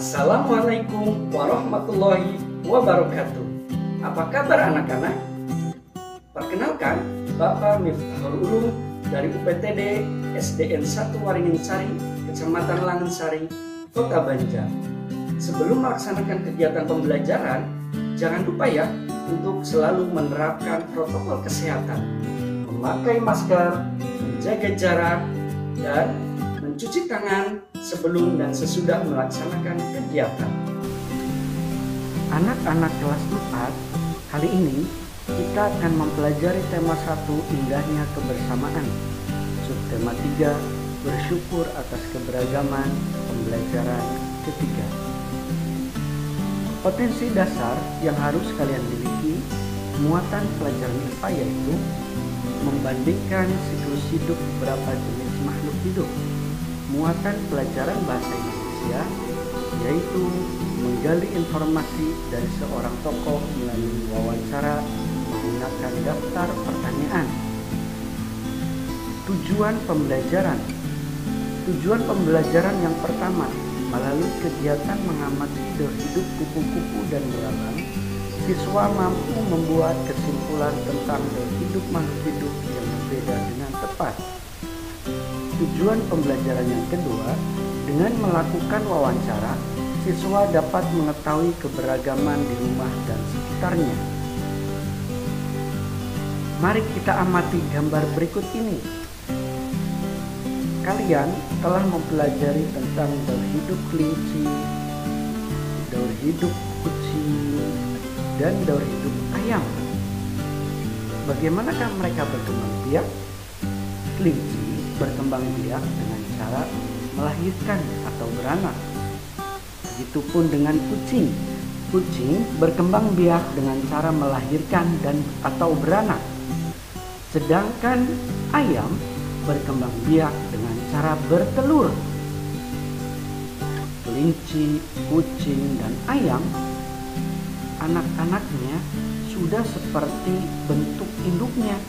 Assalamualaikum warahmatullahi wabarakatuh. Apa kabar anak-anak? Perkenalkan, Bapak Miftahul Ulum dari UPTD SDN 1 Waringin Sari, Kecamatan Langensari, Kota Banjar. Sebelum melaksanakan kegiatan pembelajaran, jangan lupa ya untuk selalu menerapkan protokol kesehatan, memakai masker, menjaga jarak, dan mencuci tangan sebelum dan sesudah melaksanakan kegiatan. Anak-anak kelas 4, kali ini kita akan mempelajari tema 1, indahnya kebersamaan. Subtema 3, bersyukur atas keberagaman, pembelajaran ketiga. Potensi dasar yang harus kalian miliki muatan pelajaran IPA yaitu membandingkan siklus hidup beberapa jenis makhluk hidup. Muatan pelajaran bahasa Indonesia yaitu menggali informasi dari seorang tokoh melalui wawancara menggunakan daftar pertanyaan. Tujuan pembelajaran yang pertama, melalui kegiatan mengamati hidup kupu-kupu dan belalang, siswa mampu membuat kesimpulan tentang hidup makhluk hidup yang berbeda dengan tepat. Tujuan pembelajaran yang kedua, dengan melakukan wawancara, siswa dapat mengetahui keberagaman di rumah dan sekitarnya. Mari kita amati gambar berikut ini. Kalian telah mempelajari tentang daur hidup kelinci, daur hidup kucing, dan daur hidup ayam. Bagaimanakah mereka berkembang biak? Kelinci berkembang biak dengan cara melahirkan atau beranak. Begitupun dengan kucing. Kucing berkembang biak dengan cara melahirkan dan atau beranak. Sedangkan ayam berkembang biak dengan cara bertelur. Kelinci, kucing, dan ayam anak-anaknya sudah seperti bentuk induknya,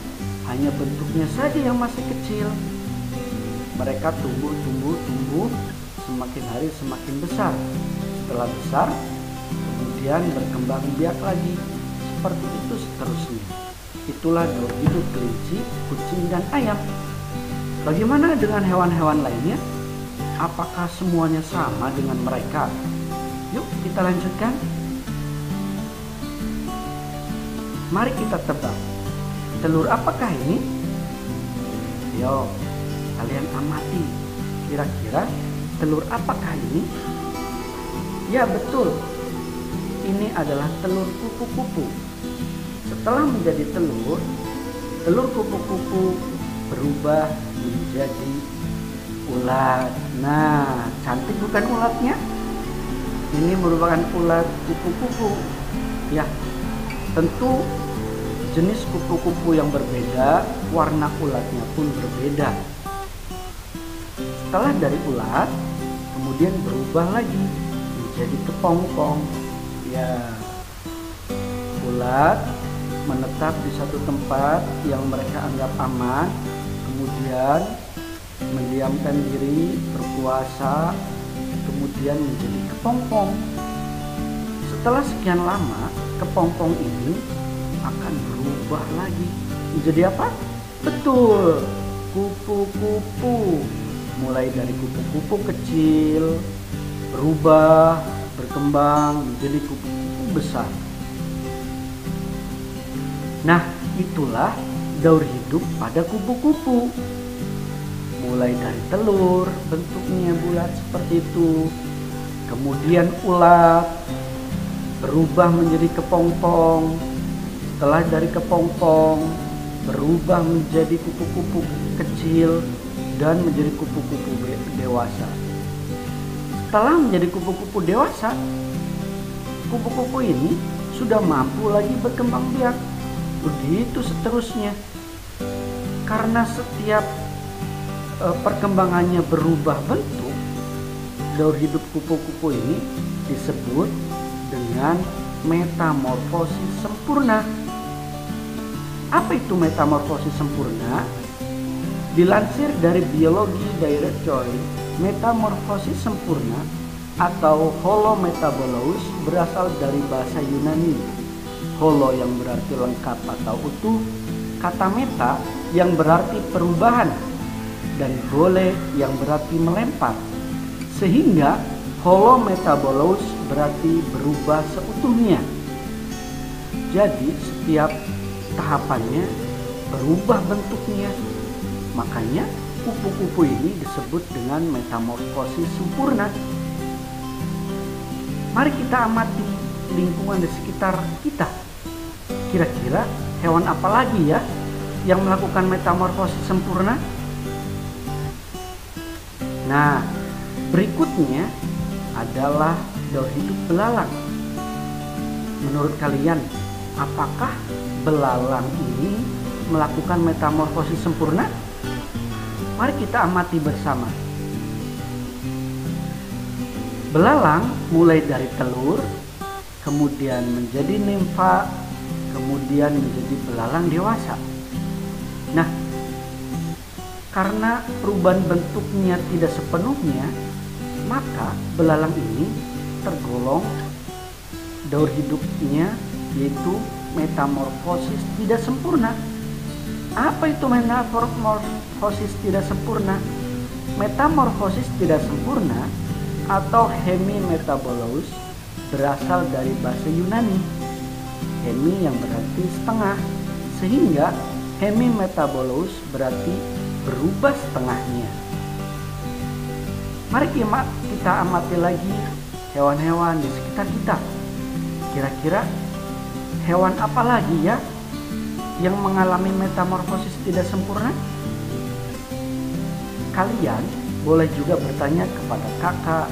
hanya bentuknya saja yang masih kecil. Mereka tumbuh, semakin hari semakin besar. Setelah besar, kemudian berkembang biak lagi. Seperti itu seterusnya. Itulah daur hidup kelinci, kucing, dan ayam. Bagaimana dengan hewan-hewan lainnya? Apakah semuanya sama dengan mereka? Yuk kita lanjutkan. Mari kita tebak. Telur apakah ini? Yo, kalian amati. Kira-kira telur apakah ini? Ya betul. Ini adalah telur kupu-kupu. Setelah menjadi telur, telur kupu-kupu berubah menjadi ulat. Nah, cantik bukan ulatnya? Ini merupakan ulat kupu-kupu. Ya, tentu jenis kupu-kupu yang berbeda, warna ulatnya pun berbeda. Setelah dari ulat, kemudian berubah lagi menjadi kepompong. Ya, ulat menetap di satu tempat yang mereka anggap aman, kemudian mendiamkan diri, berpuasa, kemudian menjadi kepompong. Setelah sekian lama, kepompong ini akan berubah lagi menjadi apa? Betul, kupu-kupu. Mulai dari kupu-kupu kecil berubah, berkembang menjadi kupu-kupu besar. Nah, itulah daur hidup pada kupu-kupu. Mulai dari telur, bentuknya bulat seperti itu. Kemudian ulat berubah menjadi kepompong. Setelah dari kepompong berubah menjadi kupu-kupu kecil dan menjadi kupu-kupu dewasa. Setelah menjadi kupu-kupu dewasa, kupu-kupu ini sudah mampu lagi berkembang biak. Begitu seterusnya. Karena setiap perkembangannya berubah bentuk, daur hidup kupu-kupu ini disebut dengan metamorfosis sempurna. Apa itu metamorfosis sempurna? Dilansir dari Biologi Direct Joy, metamorfosis sempurna atau holometabolos berasal dari bahasa Yunani. Holo yang berarti lengkap atau utuh, kata meta yang berarti perubahan, dan bole yang berarti melempar. Sehingga holometabolos berarti berubah seutuhnya. Jadi setiap tahapannya berubah bentuknya. Makanya kupu-kupu ini disebut dengan metamorfosis sempurna. Mari kita amati lingkungan di sekitar kita. Kira-kira hewan apa lagi ya yang melakukan metamorfosis sempurna? Nah, berikutnya adalah daur hidup belalang. Menurut kalian, apakah belalang ini melakukan metamorfosis sempurna? Mari kita amati bersama. Belalang mulai dari telur, kemudian menjadi nimfa, kemudian menjadi belalang dewasa. Nah, karena perubahan bentuknya tidak sepenuhnya, maka belalang ini tergolong daur hidupnya yaitu metamorfosis tidak sempurna. Apa itu metamorfosis tidak sempurna? Metamorfosis tidak sempurna atau hemimetabolos berasal dari bahasa Yunani. Hemi yang berarti setengah, sehingga hemimetabolos berarti berubah setengahnya. Mari kita amati lagi hewan-hewan di sekitar kita. Kira-kira hewan apa lagi ya yang mengalami metamorfosis tidak sempurna? Kalian boleh juga bertanya kepada kakak,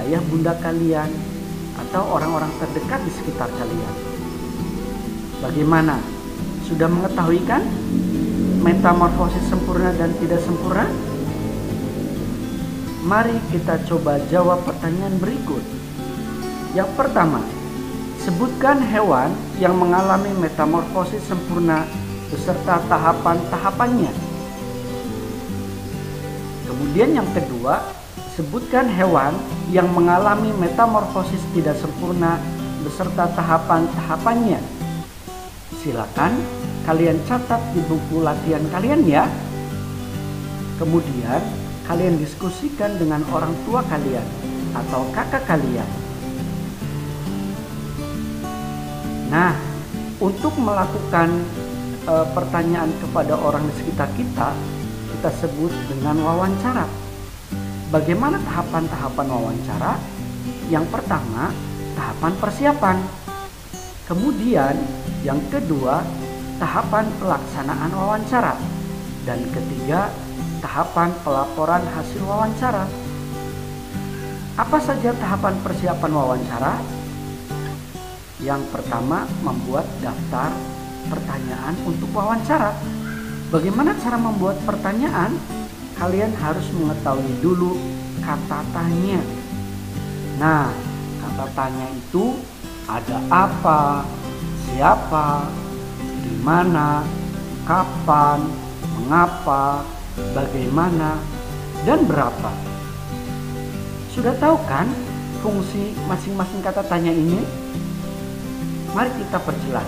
ayah bunda kalian, atau orang-orang terdekat di sekitar kalian. Bagaimana? Sudah mengetahui kan metamorfosis sempurna dan tidak sempurna? Mari kita coba jawab pertanyaan berikut. Yang pertama, sebutkan hewan yang mengalami metamorfosis sempurna beserta tahapan-tahapannya. Kemudian yang kedua, sebutkan hewan yang mengalami metamorfosis tidak sempurna beserta tahapan-tahapannya. Silakan kalian catat di buku latihan kalian ya. Kemudian kalian diskusikan dengan orang tua kalian atau kakak kalian. Nah, untuk melakukan pertanyaan kepada orang di sekitar kita, kita sebut dengan wawancara. Bagaimana tahapan-tahapan wawancara? Yang pertama, tahapan persiapan. Kemudian, yang kedua, tahapan pelaksanaan wawancara. Dan ketiga, tahapan pelaporan hasil wawancara. Apa saja tahapan persiapan wawancara? Yang pertama, membuat daftar pertanyaan untuk wawancara. Bagaimana cara membuat pertanyaan? Kalian harus mengetahui dulu kata tanya. Nah, kata tanya itu ada apa, siapa, di mana, kapan, mengapa, bagaimana, dan berapa. Sudah tahu kan fungsi masing-masing kata tanya ini? Mari kita perjelas.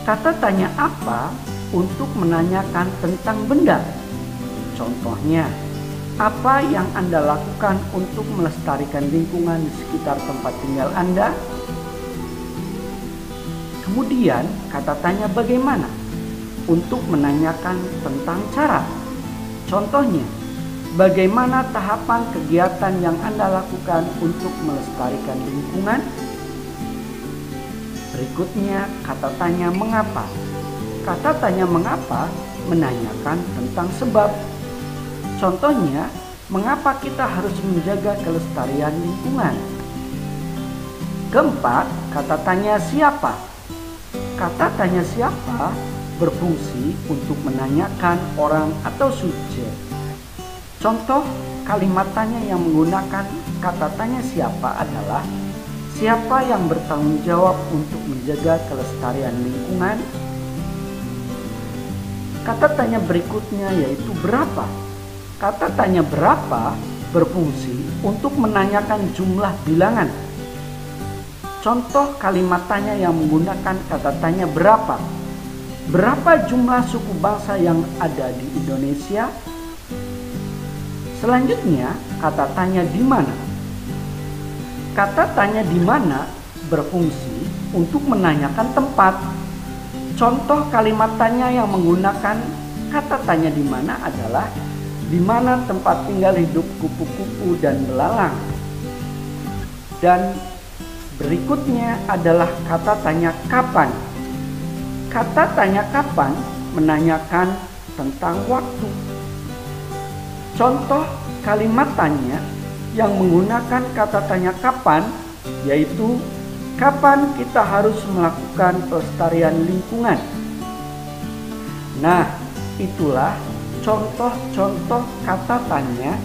Kata tanya apa untuk menanyakan tentang benda. Contohnya, apa yang Anda lakukan untuk melestarikan lingkungan di sekitar tempat tinggal Anda? Kemudian, kata tanya bagaimana untuk menanyakan tentang cara. Contohnya, bagaimana tahapan kegiatan yang Anda lakukan untuk melestarikan lingkungan? Berikutnya, kata tanya mengapa. Kata tanya mengapa menanyakan tentang sebab. Contohnya, mengapa kita harus menjaga kelestarian lingkungan? Keempat, kata tanya siapa. Kata tanya siapa berfungsi untuk menanyakan orang atau subjek. Contoh kalimat tanya yang menggunakan kata tanya siapa adalah siapa yang bertanggung jawab untuk menjaga kelestarian lingkungan. Kata tanya berikutnya yaitu berapa. Kata tanya berapa berfungsi untuk menanyakan jumlah bilangan. Contoh kalimat tanya yang menggunakan kata tanya berapa. Berapa jumlah suku bangsa yang ada di Indonesia? Selanjutnya, kata tanya di mana. Kata tanya di mana berfungsi untuk menanyakan tempat. Contoh kalimat tanya yang menggunakan kata tanya di mana adalah di mana tempat tinggal hidup kupu-kupu dan belalang. Dan berikutnya adalah kata tanya kapan. Kata tanya kapan menanyakan tentang waktu. Contoh kalimat tanya yang menggunakan kata tanya kapan yaitu kapan kita harus melakukan pelestarian lingkungan. Nah, itulah contoh-contoh kata tanya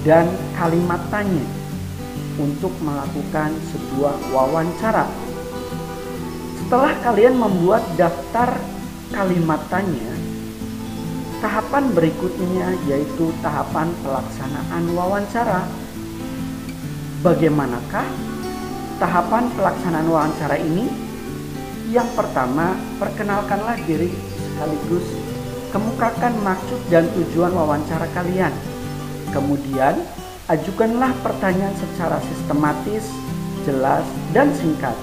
dan kalimat tanya untuk melakukan sebuah wawancara. Setelah kalian membuat daftar kalimat tanya, tahapan berikutnya yaitu tahapan pelaksanaan wawancara. Bagaimanakah tahapan pelaksanaan wawancara ini? Yang pertama, perkenalkanlah diri sekaligus kemukakan maksud dan tujuan wawancara kalian. Kemudian, ajukanlah pertanyaan secara sistematis, jelas, dan singkat.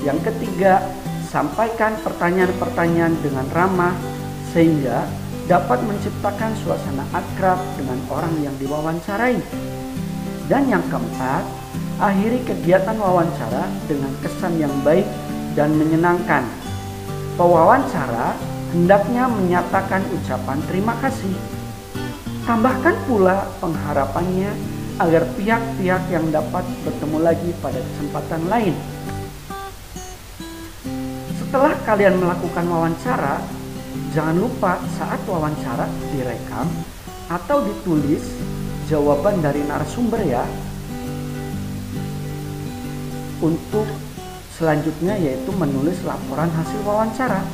Yang ketiga, sampaikan pertanyaan-pertanyaan dengan ramah sehingga dapat menciptakan suasana akrab dengan orang yang diwawancarai. Dan yang keempat, akhiri kegiatan wawancara dengan kesan yang baik dan menyenangkan. Pewawancara hendaknya menyatakan ucapan terima kasih. Tambahkan pula pengharapannya agar pihak-pihak yang dapat bertemu lagi pada kesempatan lain. Setelah kalian melakukan wawancara, jangan lupa saat wawancara direkam atau ditulis jawaban dari narasumber ya. Untuk selanjutnya yaitu menulis laporan hasil wawancara.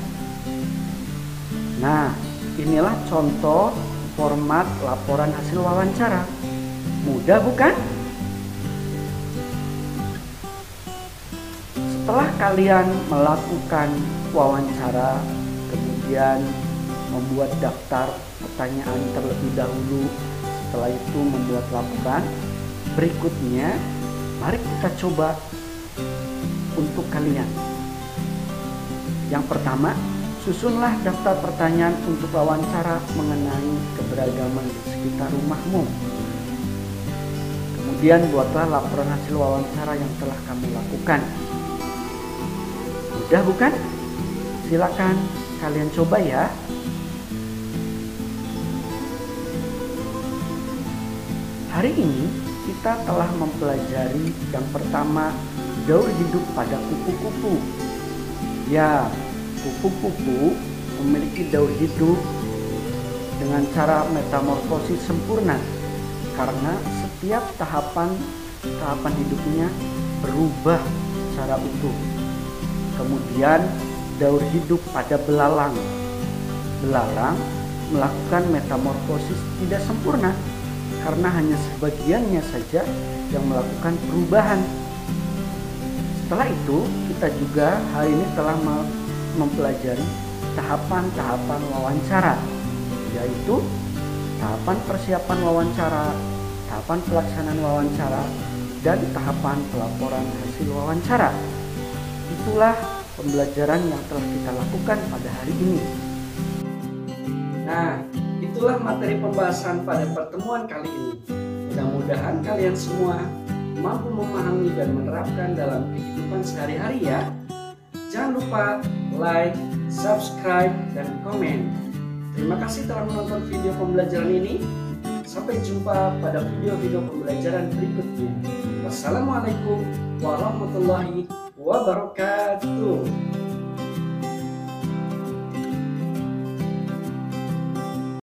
Nah, inilah contoh format laporan hasil wawancara. Mudah bukan? Setelah kalian melakukan wawancara, kemudian membuat daftar pertanyaan terlebih dahulu, setelah itu membuat laporan, berikutnya mari kita coba untuk kalian. Yang pertama, susunlah daftar pertanyaan untuk wawancara mengenai keberagaman di sekitar rumahmu. Kemudian buatlah laporan hasil wawancara yang telah kamu lakukan. Mudah bukan? Silakan kalian coba ya. Hari ini kita telah mempelajari yang pertama, daur hidup pada kupu-kupu. Ya, kupu-kupu memiliki daur hidup dengan cara metamorfosis sempurna karena setiap tahapan hidupnya berubah secara utuh. Kemudian daur hidup pada belalang. Belalang melakukan metamorfosis tidak sempurna karena hanya sebagiannya saja yang melakukan perubahan. Setelah itu, kita juga hari ini telah mempelajari tahapan-tahapan wawancara, yaitu tahapan persiapan wawancara, tahapan pelaksanaan wawancara, dan tahapan pelaporan hasil wawancara. Itulah pembelajaran yang telah kita lakukan pada hari ini. Nah, itulah materi pembahasan pada pertemuan kali ini. Mudah-mudahan kalian semua mampu memahami dan menerapkan dalam kehidupan sehari-hari ya. Jangan lupa like, subscribe, dan komen. Terima kasih telah menonton video pembelajaran ini. Sampai jumpa pada video-video pembelajaran berikutnya. Wassalamualaikum warahmatullahi wabarakatuh.